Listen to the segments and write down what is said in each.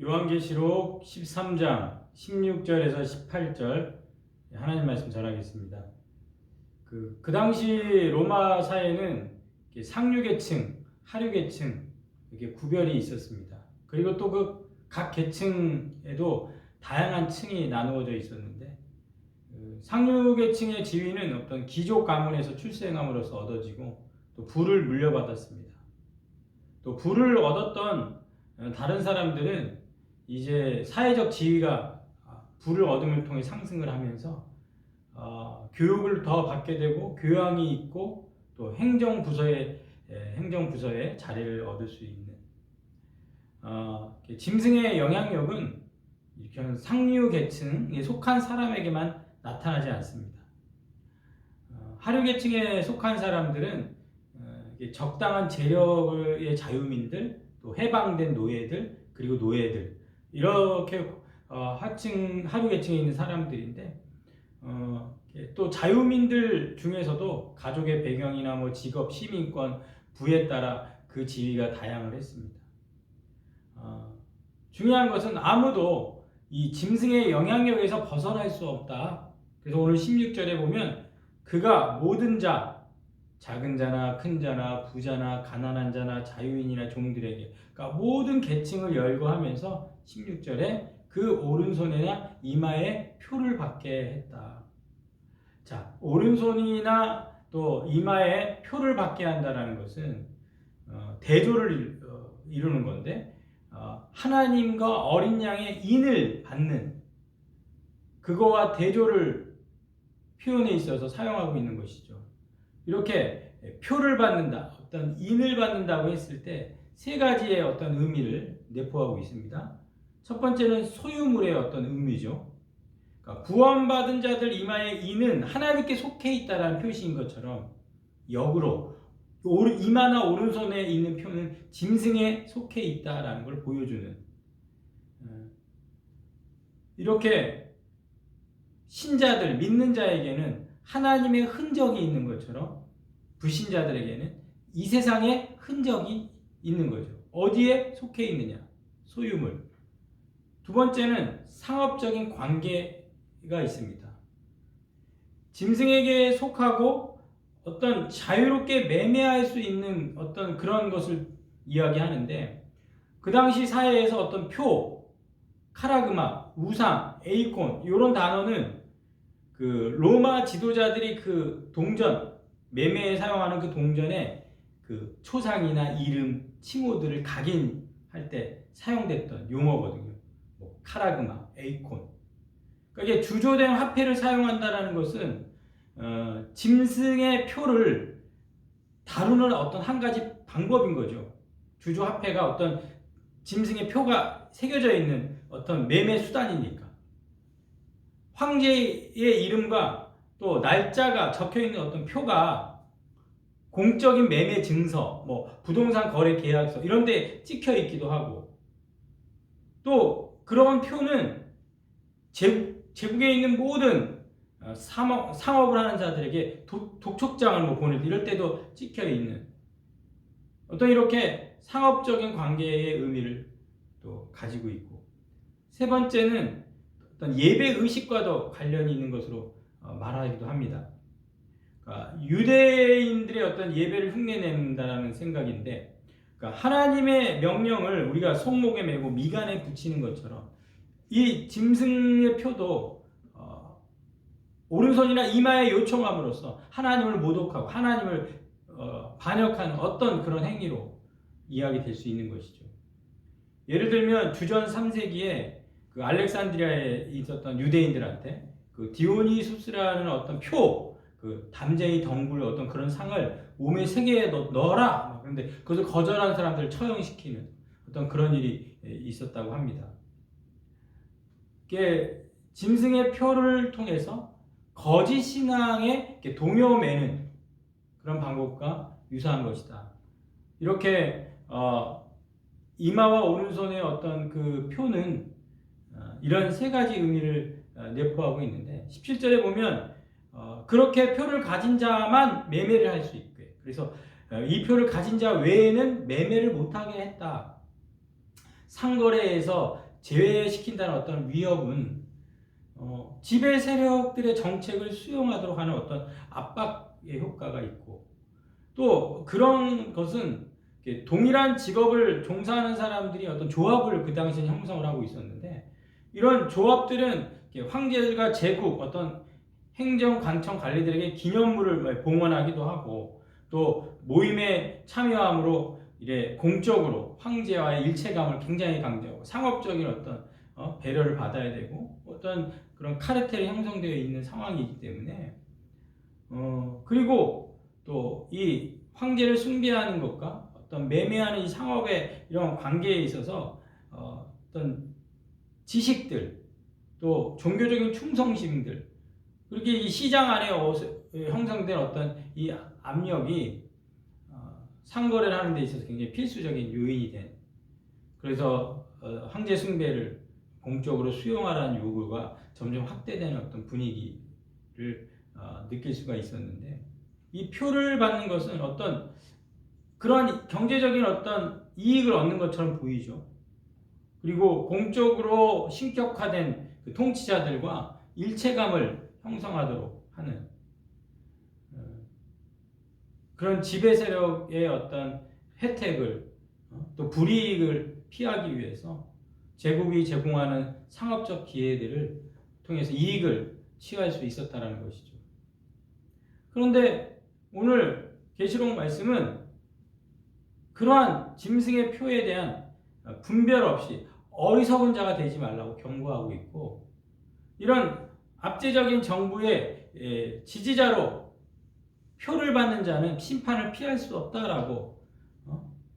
요한계시록 13장 16절에서 18절 하나님 말씀 전하겠습니다. 그 당시 로마 사회는 상류계층, 하류계층 이렇게 구별이 있었습니다. 그리고 또 그 각 계층에도 다양한 층이 나누어져 있었는데 상류계층의 지위는 어떤 귀족 가문에서 출생함으로써 얻어지고 또 부를 물려받았습니다. 또 부를 얻었던 다른 사람들은 이제 사회적 지위가 부를 얻음을 통해 상승을 하면서 교육을 더 받게 되고 교양이 있고 또 행정부서에 자리를 얻을 수 있는 짐승의 영향력은 이렇게 상류 계층에 속한 사람에게만 나타나지 않습니다. 하류 계층에 속한 사람들은 적당한 재력의 자유민들, 또 해방된 노예들, 그리고 노예들 이렇게 하류 계층에 있는 사람들인데 또 자유민들 중에서도 가족의 배경이나 뭐 직업, 시민권, 부에 따라 그 지위가 다양을 했습니다. 중요한 것은 아무도 이 짐승의 영향력에서 벗어날 수 없다. 그래서 오늘 16절에 보면 그가 모든 자, 작은 자나 큰 자나 부자나 가난한 자나 자유인이나 종들에게 그러니까 모든 계층을 열거하면서 16절에 그 오른손이나 이마에 표를 받게 했다. 자, 오른손이나 또 이마에 표를 받게 한다는 것은 대조를 이루는 건데 하나님과 어린 양의 인을 받는 그거와 대조를 표현에 있어서 사용하고 있는 것이죠. 이렇게 표를 받는다, 어떤 인을 받는다고 했을 때 세 가지의 어떤 의미를 내포하고 있습니다. 첫 번째는 소유물의 어떤 의미죠. 그러니까 구원받은 자들 이마에 인은 하나님께 속해 있다라는 표시인 것처럼 역으로 이마나 오른손에 있는 표는 짐승에 속해 있다라는 걸 보여주는 이렇게 신자들, 믿는 자에게는 하나님의 흔적이 있는 것처럼 불신자들에게는 이 세상에 흔적이 있는 거죠. 어디에 속해 있느냐? 소유물. 두 번째는 상업적인 관계가 있습니다. 짐승에게 속하고 어떤 자유롭게 매매할 수 있는 어떤 그런 것을 이야기하는데 그 당시 사회에서 어떤 표, 카라그마, 우상, 에이콘 이런 단어는 그 로마 지도자들이 그 동전, 매매에 사용하는 그 동전에 그 초상이나 이름, 칭호들을 각인할 때 사용됐던 용어거든요. 뭐 카라그마, 에이콘. 그러니까 이게 주조된 화폐를 사용한다는 것은 짐승의 표를 다루는 어떤 한 가지 방법인 거죠. 주조 화폐가 어떤 짐승의 표가 새겨져 있는 어떤 매매 수단이니까. 황제의 이름과 또 날짜가 적혀 있는 어떤 표가 공적인 매매 증서, 뭐 부동산 거래 계약서 이런 데 찍혀 있기도 하고 또 그런 표는 제국에 있는 모든 상업을 하는 자들에게 독촉장을 뭐 보낼 때 이럴 때도 찍혀 있는 어떤 이렇게 상업적인 관계의 의미를 또 가지고 있고 세 번째는 어떤 예배 의식과도 관련이 있는 것으로 말하기도 합니다. 그러니까 유대인들의 어떤 예배를 흉내낸다는 생각인데 그러니까 하나님의 명령을 우리가 손목에 메고 미간에 붙이는 것처럼 이 짐승의 표도 오른손이나 이마에 요청함으로써 하나님을 모독하고 하나님을 반역하는 어떤 그런 행위로 이야기될 수 있는 것이죠. 예를 들면 주전 3세기에 그 알렉산드리아에 있었던 유대인들한테 그 디오니수스라는 어떤 표, 그 담쟁이 덩굴 어떤 그런 상을 몸에 3개에 넣어라. 그런데 그것을 거절한 사람들을 처형시키는 어떤 그런 일이 있었다고 합니다. 이게 짐승의 표를 통해서 거짓 신앙에 동요매는 그런 방법과 유사한 것이다. 이렇게 이마와 오른손의 어떤 그 표는 이런 세 가지 의미를 내포하고 있는데 17절에 보면 그렇게 표를 가진 자만 매매를 할 수 있게 그래서 이 표를 가진 자 외에는 매매를 못하게 했다. 상거래에서 제외시킨다는 어떤 위협은 지배 세력들의 정책을 수용하도록 하는 어떤 압박의 효과가 있고, 또 그런 것은 동일한 직업을 종사하는 사람들이 어떤 조합을 그 당시에 형성을 하고 있었는데, 이런 조합들은 황제들과 제국 어떤 행정 관청 관리들에게 기념물을 봉헌하기도 하고, 또 모임에 참여함으로 이래 공적으로 황제와의 일체감을 굉장히 강조하고 상업적인 어떤 배려를 받아야 되고 어떤 그런 카르텔이 형성되어 있는 상황이기 때문에 그리고 또 이 황제를 숭배하는 것과 어떤 매매하는 이 상업의 이런 관계에 있어서 어떤 지식들, 또 종교적인 충성심들, 그렇게 이 시장 안에 형성된 어떤 이 압력이 상거래를 하는 데 있어서 굉장히 필수적인 요인이 된, 그래서 황제 숭배를 공적으로 수용하라는 요구가 점점 확대되는 어떤 분위기를 느낄 수가 있었는데, 이 표를 받는 것은 어떤 그러한 경제적인 어떤 이익을 얻는 것처럼 보이죠. 그리고 공적으로 신격화된 그 통치자들과 일체감을 형성하도록 하는 그런 지배 세력의 어떤 혜택을 또 불이익을 피하기 위해서 제국이 제공하는 상업적 기회들을 통해서 이익을 취할 수 있었다는 것이죠. 그런데 오늘 계시록 말씀은 그러한 짐승의 표에 대한 분별 없이 어리석은 자가 되지 말라고 경고하고 있고, 이런 압제적인 정부의 지지자로 표를 받는 자는 심판을 피할 수 없다라고,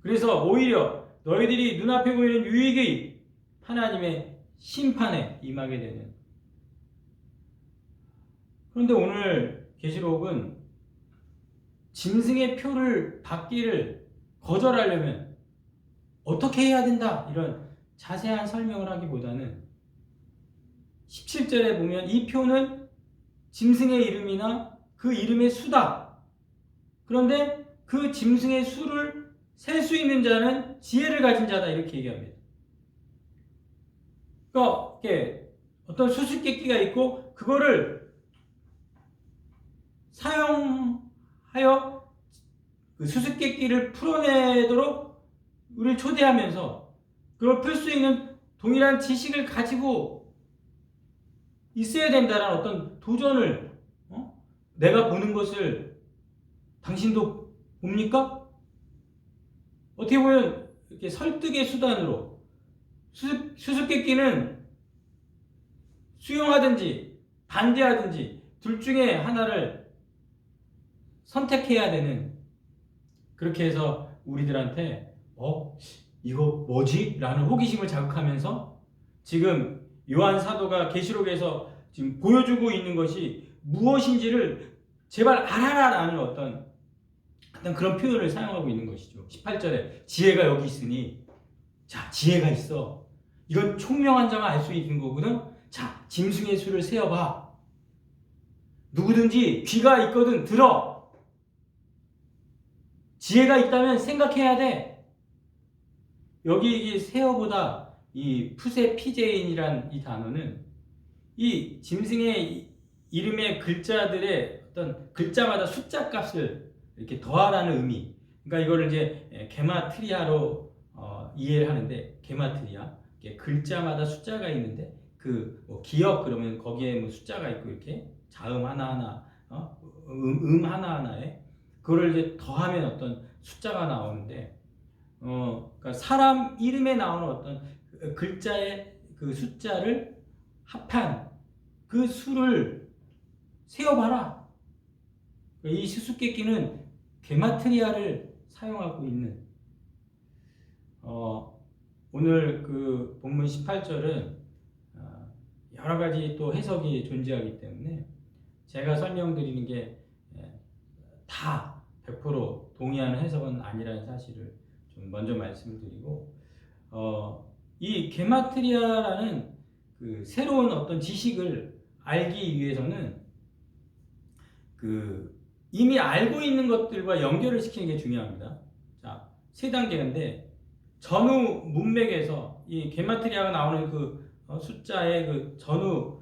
그래서 오히려 너희들이 눈앞에 보이는 유익이 하나님의 심판에 임하게 되는. 그런데 오늘 계시록은 짐승의 표를 받기를 거절하려면 어떻게 해야 된다, 이런 자세한 설명을 하기보다는 17절에 보면 이 표는 짐승의 이름이나 그 이름의 수다. 그런데 그 짐승의 수를 셀 수 있는 자는 지혜를 가진 자다, 이렇게 얘기합니다. 그러니까 어떤 수수께끼가 있고 그거를 사용하여 그 수수께끼를 풀어내도록 우리를 초대하면서 그걸 풀 수 있는 동일한 지식을 가지고 있어야 된다는 어떤 도전을, 내가 보는 것을 당신도 봅니까? 어떻게 보면 이렇게 설득의 수단으로 수수께끼는 수용하든지 반대하든지 둘 중에 하나를 선택해야 되는, 그렇게 해서 우리들한테 이거 뭐지? 라는 호기심을 자극하면서 지금 요한 사도가 계시록에서 지금 보여주고 있는 것이 무엇인지를 제발 알아라라는 어떤 그런 표현을 사용하고 있는 것이죠. 18절에 지혜가 여기 있으니, 자, 지혜가 있어. 이건 총명한 자만 알 수 있는 거거든. 자, 짐승의 수를 세어봐. 누구든지 귀가 있거든 들어. 지혜가 있다면 생각해야 돼. 여기 이 세어보다 이 푸세 피제인이란 이 단어는 이 짐승의 이름의 글자들의 어떤 글자마다 숫자 값을 이렇게 더하라는 의미. 그러니까 이거를 이제 게마트리아로 이해를 하는데, 게마트리아 글자마다 숫자가 있는데 뭐 기억 그러면 거기에 뭐 숫자가 있고 이렇게 자음 하나하나, 하나하나에 그거를 이제 더하면 어떤 숫자가 나오는데, 그러니까 사람 이름에 나오는 어떤 글자의 그 숫자를 합한 그 수를 세어봐라. 이 수수께끼는 게마트리아를 사용하고 있는, 오늘 그 본문 18절은 여러 가지 또 해석이 존재하기 때문에 제가 설명드리는 게 다 100% 동의하는 해석은 아니라는 사실을 좀 먼저 말씀드리고, 이 게마트리아라는 그 새로운 어떤 지식을 알기 위해서는 그 이미 알고 있는 것들과 연결을 시키는 게 중요합니다. 자, 세 단계인데 전후 문맥에서 이 게마트리아가 나오는 그 숫자의 그 전후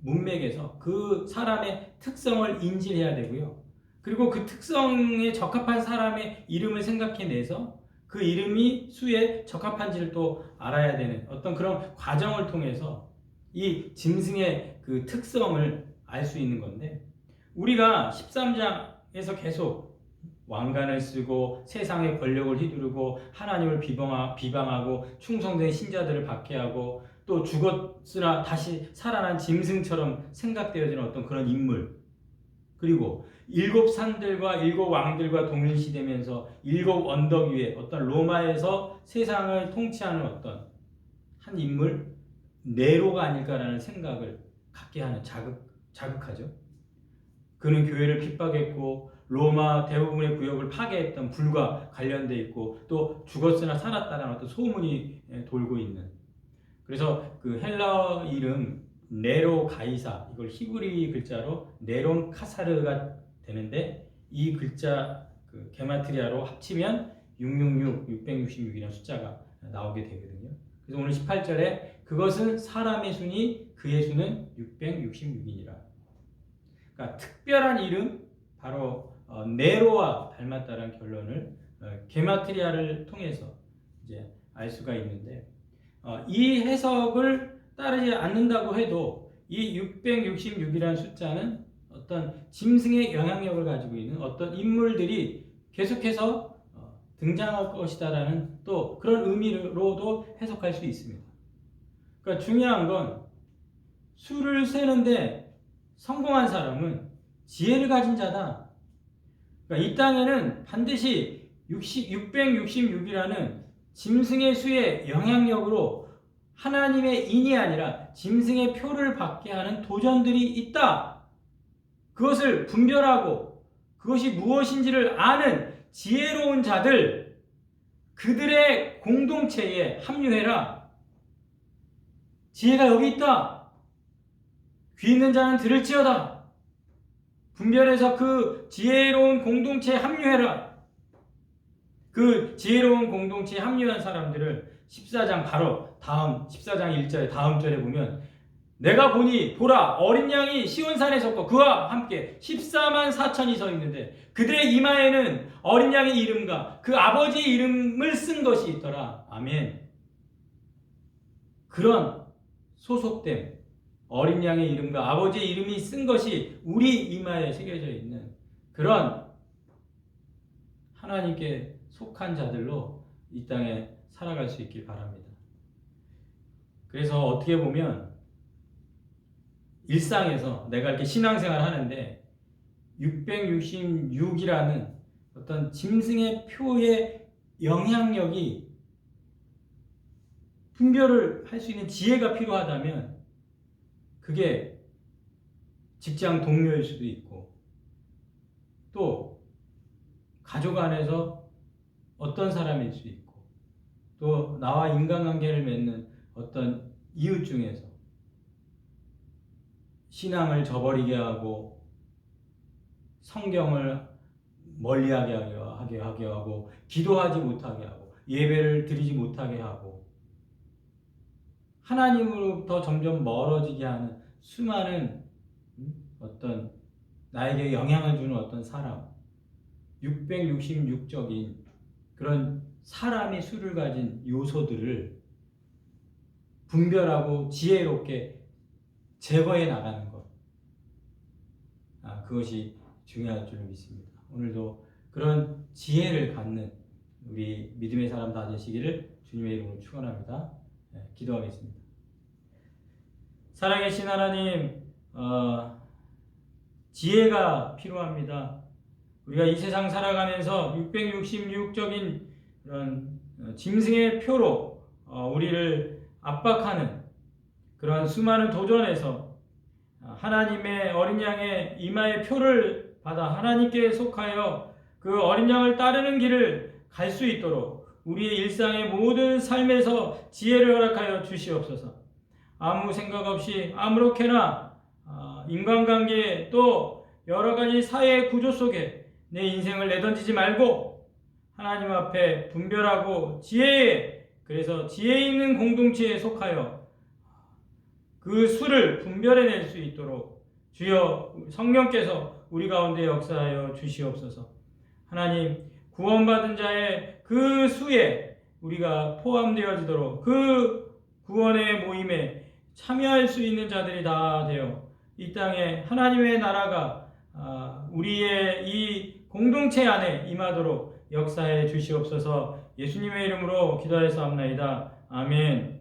문맥에서 그 사람의 특성을 인지해야 되고요. 그리고 그 특성에 적합한 사람의 이름을 생각해내서 그 이름이 수에 적합한지를 또 알아야 되는 어떤 그런 과정을 통해서 이 짐승의 그 특성을 알 수 있는 건데, 우리가 13장에서 계속 왕관을 쓰고 세상의 권력을 휘두르고 하나님을 비방하고 충성된 신자들을 박해하고 또 죽었으나 다시 살아난 짐승처럼 생각되어지는 어떤 그런 인물, 그리고 7 산들과 7 왕들과 동일시되면서 7 언덕 위에 어떤 로마에서 세상을 통치하는 어떤 한 인물, 네로가 아닐까라는 생각을 갖게 하는 자극하죠. 그는 교회를 핍박했고 로마 대부분의 구역을 파괴했던 불과 관련돼 있고 또 죽었으나 살았다는 어떤 소문이 돌고 있는, 그래서 그 헬라어 이름 네로 가이사, 이걸 히브리 글자로 네론 카사르가 되는데, 이 글자 그 게마트리아로 합치면 666이라는 숫자가 나오게 되거든요. 그래서 오늘 18절에 그것은 사람의 수니 그의 수는 666이니라. 그러니까 특별한 이름, 바로 네로와 닮았다는 결론을 게마트리아를 통해서 이제 알 수가 있는데, 이 해석을 따르지 않는다고 해도 이 666이라는 숫자는 어떤 짐승의 영향력을 가지고 있는 어떤 인물들이 계속해서 등장할 것이다라는 또 그런 의미로도 해석할 수 있습니다. 그러니까 중요한 건 수를 세는데 성공한 사람은 지혜를 가진 자다. 그러니까 이 땅에는 반드시 666이라는 짐승의 수의 영향력으로 하나님의 인이 아니라 짐승의 표를 받게 하는 도전들이 있다. 그것을 분별하고 그것이 무엇인지를 아는 지혜로운 자들, 그들의 공동체에 합류해라. 지혜가 여기 있다. 귀 있는 자는 들을지어다. 분별해서 그 지혜로운 공동체에 합류해라. 그 지혜로운 공동체에 합류한 사람들을 14장 바로 다음 14장 1절 다음 절에 보면, 내가 보니 보라 어린 양이 시온산에 섰고 그와 함께 14만 4천이 서 있는데 그들의 이마에는 어린 양의 이름과 그 아버지의 이름을 쓴 것이 있더라. 아멘. 그런 소속됨, 어린 양의 이름과 아버지의 이름이 쓴 것이 우리 이마에 새겨져 있는 그런 하나님께 속한 자들로 이 땅에 살아갈 수 있길 바랍니다. 그래서 어떻게 보면 일상에서 내가 이렇게 신앙생활을 하는데 666이라는 어떤 짐승의 표의 영향력이 분별을 할 수 있는 지혜가 필요하다면 그게 직장 동료일 수도 있고 또 가족 안에서 어떤 사람일 수 있고 또 나와 인간관계를 맺는 어떤 이웃 중에서 신앙을 저버리게 하고 성경을 멀리하게 하게 하고 기도하지 못하게 하고 예배를 드리지 못하게 하고 하나님으로부터 점점 멀어지게 하는 수많은 어떤 나에게 영향을 주는 어떤 사람, 666적인 그런 사람의 수를 가진 요소들을 분별하고 지혜롭게 제거해 나가는 것, 그것이 중요할 줄 믿습니다. 오늘도 그런 지혜를 갖는 우리 믿음의 사람 다 되시기를 주님의 이름으로 축원합니다. 기도하겠습니다. 사랑하신 하나님, 지혜가 필요합니다. 우리가 이 세상 살아가면서 666적인 그런 짐승의 표로 우리를 압박하는 그런 수많은 도전에서 하나님의 어린 양의 이마의 표를 받아 하나님께 속하여 그 어린 양을 따르는 길을 갈 수 있도록 우리의 일상의 모든 삶에서 지혜를 허락하여 주시옵소서. 아무 생각 없이 아무렇게나 인간관계 또 여러 가지 사회의 구조 속에 내 인생을 내던지지 말고 하나님 앞에 분별하고 지혜의 그 그래서 지혜 있는 공동체에 속하여 그 수를 분별해낼 수 있도록 주여 성령께서 우리 가운데 역사하여 주시옵소서. 하나님, 구원받은 자의 그 수에 우리가 포함되어지도록 그 구원의 모임에 참여할 수 있는 자들이 다 되어 이 땅에 하나님의 나라가 우리의 이 공동체 안에 임하도록 역사해 주시옵소서. 예수님의 이름으로 기도하였사옵나이다. 아멘.